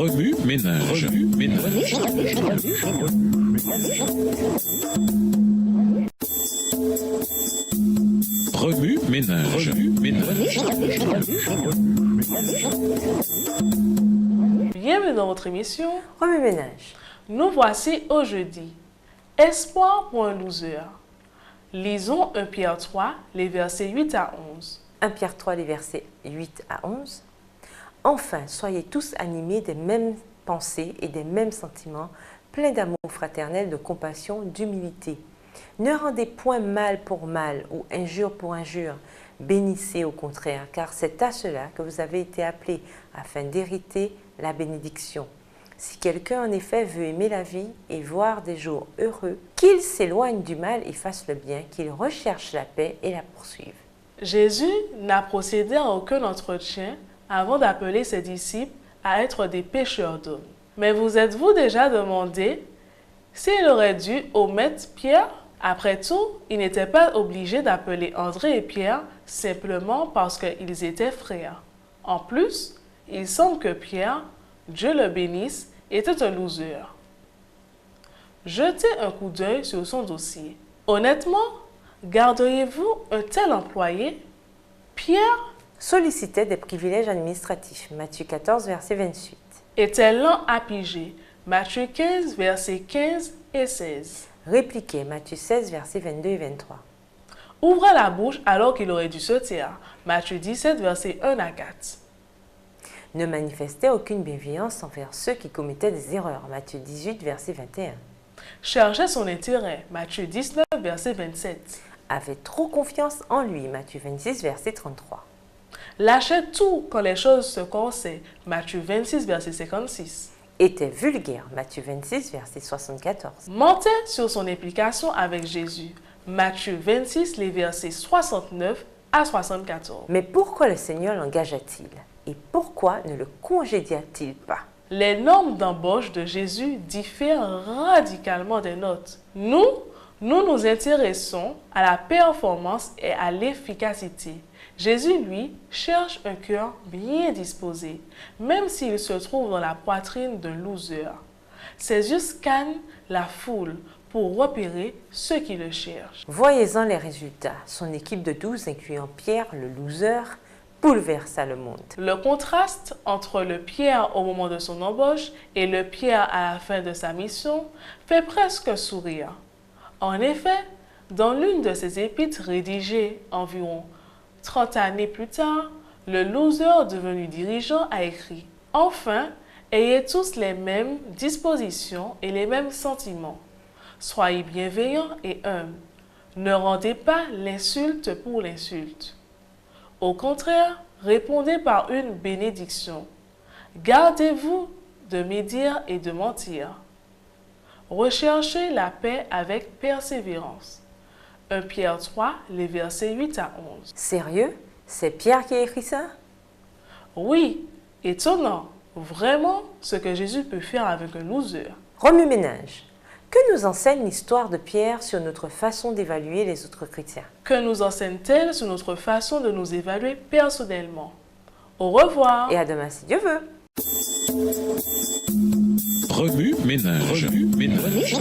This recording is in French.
Remue ménage. Remue ménage. Bienvenue dans votre émission Remue ménage. Nous voici au jeudi. Espoir pour un loser. Lisons 1 Pierre 3, les versets 8 à 11. 1 Pierre 3, les versets 8 à 11. Enfin, soyez tous animés des mêmes pensées et des mêmes sentiments, pleins d'amour fraternel, de compassion, d'humilité. Ne rendez point mal pour mal ou injure pour injure. Bénissez au contraire, car c'est à cela que vous avez été appelés, afin d'hériter la bénédiction. Si quelqu'un en effet veut aimer la vie et voir des jours heureux, qu'il s'éloigne du mal et fasse le bien, qu'il recherche la paix et la poursuive. Jésus n'a procédé à aucun entretien avant d'appeler ses disciples à être des pêcheurs d'hommes. Mais vous êtes-vous déjà demandé s'il aurait dû omettre Pierre? Après tout, il n'était pas obligé d'appeler André et Pierre simplement parce qu'ils étaient frères. En plus, il semble que Pierre, Dieu le bénisse, était un loser. Jetez un coup d'œil sur son dossier. Honnêtement, garderiez-vous un tel employé? Pierre Sollicitait des privilèges administratifs. Matthieu 14, verset 28. était lent à piger. Matthieu 15, versets 15 et 16. Répliquait. Matthieu 16, versets 22 et 23. Ouvrait la bouche alors qu'il aurait dû se taire. Matthieu 17, versets 1 à 4. Ne manifestait aucune bienveillance envers ceux qui commettaient des erreurs. Matthieu 18, verset 21. Cherchait son intérêt. Matthieu 19, verset 27. Avait trop confiance en lui. Matthieu 26, verset 33. Lâchait tout quand les choses se corsaient. Matthieu 26, verset 56. Était vulgaire. Matthieu 26, verset 74. Mentait sur son implication avec Jésus. Matthieu 26, les versets 69 à 74. Mais pourquoi le Seigneur l'engagea-t-il? Et pourquoi ne le congédia-t-il pas? Les normes d'embauche de Jésus diffèrent radicalement des nôtres. Nous nous intéressons à la performance et à l'efficacité. Jésus, lui, cherche un cœur bien disposé, même s'il se trouve dans la poitrine d'un loser. Ses yeux scannent la foule pour repérer ceux qui le cherchent. Voyez-en les résultats. Son équipe de 12, incluant Pierre, le loser, bouleversa le monde. Le contraste entre le Pierre au moment de son embauche et le Pierre à la fin de sa mission fait presque sourire. En effet, dans l'une de ses épîtres rédigées environ 30 années plus tard, le loser devenu dirigeant a écrit « Enfin, ayez tous les mêmes dispositions et les mêmes sentiments. Soyez bienveillants et humbles. Ne rendez pas l'insulte pour l'insulte. Au contraire, répondez par une bénédiction. Gardez-vous de médire et de mentir. Recherchez la paix avec persévérance. » 1 Pierre 3, les versets 8 à 11. Sérieux? C'est Pierre qui a écrit ça? Oui, étonnant. Vraiment, ce que Jésus peut faire avec un loser. Remue ménage. Que nous enseigne l'histoire de Pierre sur notre façon d'évaluer les autres chrétiens? Que nous enseigne-t-elle sur notre façon de nous évaluer personnellement? Au revoir. Et à demain si Dieu veut. Remue ménage. Remue ménage.